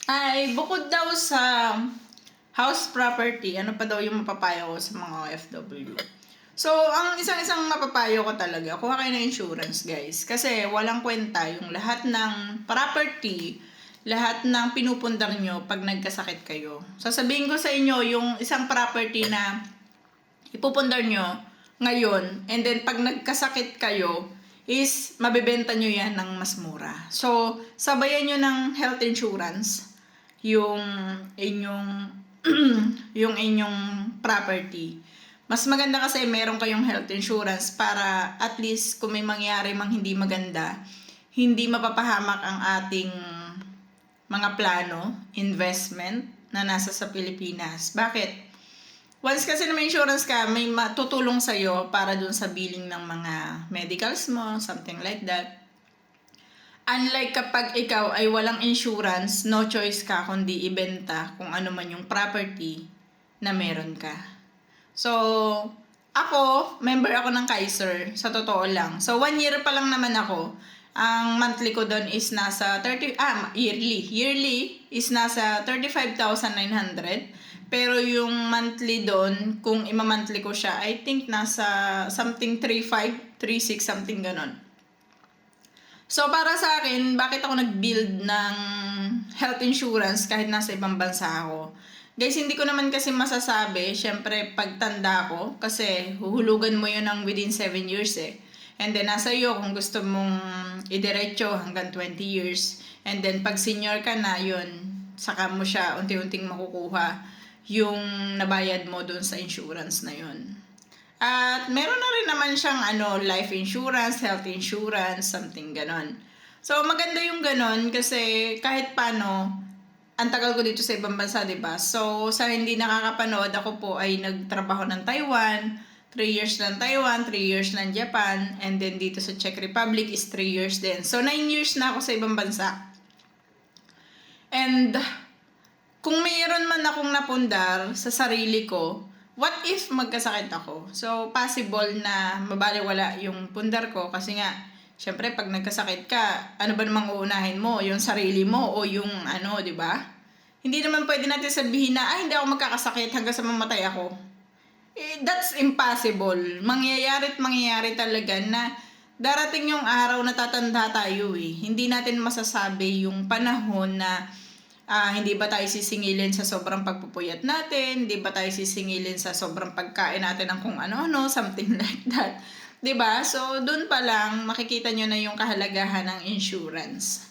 Ay, bukod daw sa house property, ano pa daw yung mapapayo ko sa mga OFW? So, ang isang mapapayo ko talaga, kuha kayo ng insurance, guys. Kasi walang kwenta yung lahat ng property, lahat ng pinupundar nyo pag nagkasakit kayo. Sasabihin ko sa inyo, yung isang property na ipupundar nyo ngayon, and then pag nagkasakit kayo, is mabebenta nyo yan ng mas mura. So, sabayan nyo ng health insurance yung inyong yung inyong property. Mas maganda kasi meron kayong health insurance para at least kung may mangyari mang hindi maganda, hindi mapapahamak ang ating mga plano, investment na nasa sa Pilipinas. Bakit? Once kasi na may insurance ka, may matutulong sa'yo para dun sa billing ng mga medicals mo, something like that. Unlike kapag ikaw ay walang insurance, no choice ka kundi ibenta kung ano man yung property na meron ka. So, ako, member ako ng Kaiser, sa totoo lang. So, 1 year pa lang naman ako. Ang monthly ko doon is nasa yearly. Yearly is nasa 35,900. Pero yung monthly doon, kung ima-monthly ko siya, I think nasa something 3,500, 3,600, something ganon. So, para sa akin, bakit ako nag-build ng health insurance kahit nasa ibang bansa ako? Guys, hindi ko naman kasi masasabi, syempre, pagtanda ko, kasi huhulugan mo yun ng within 7 years eh. And then, nasa iyo kung gusto mong idiretso hanggang 20 years. And then, pag senior ka na, yun, saka mo siya unti-unting makukuha yung nabayad mo dun sa insurance na yun. At meron na rin naman siyang life insurance, health insurance, something ganon. So, maganda yung ganon kasi kahit paano, ang tagal ko dito sa ibang bansa, diba? So, sa hindi nakakapanood, ako po ay nagtrabaho ng Taiwan, 3 years ng Taiwan, 3 years ng Japan, and then dito sa Czech Republic is 3 years din. So, 9 years na ako sa ibang bansa. And, kung mayroon man akong napundar sa sarili ko, what if magkasakit ako? So, possible na mabaliwala yung pundar ko kasi nga, syempre, pag nagkasakit ka, ano ba namang uunahin mo? Yung sarili mo o yung di ba? Hindi naman pwede natin sabihin na, hindi ako magkakasakit hanggang sa mamatay ako. That's impossible. Mangyayari talaga na darating yung araw na tatanda tayo eh. Hindi natin masasabi yung panahon na hindi ba tayo sisingilin sa sobrang pagpupuyat natin? Hindi ba tayo sisingilin sa sobrang pagkain natin ng kung ano-ano? Something like that. 'Di ba? So, dun pa lang makikita nyo na yung kahalagahan ng insurance.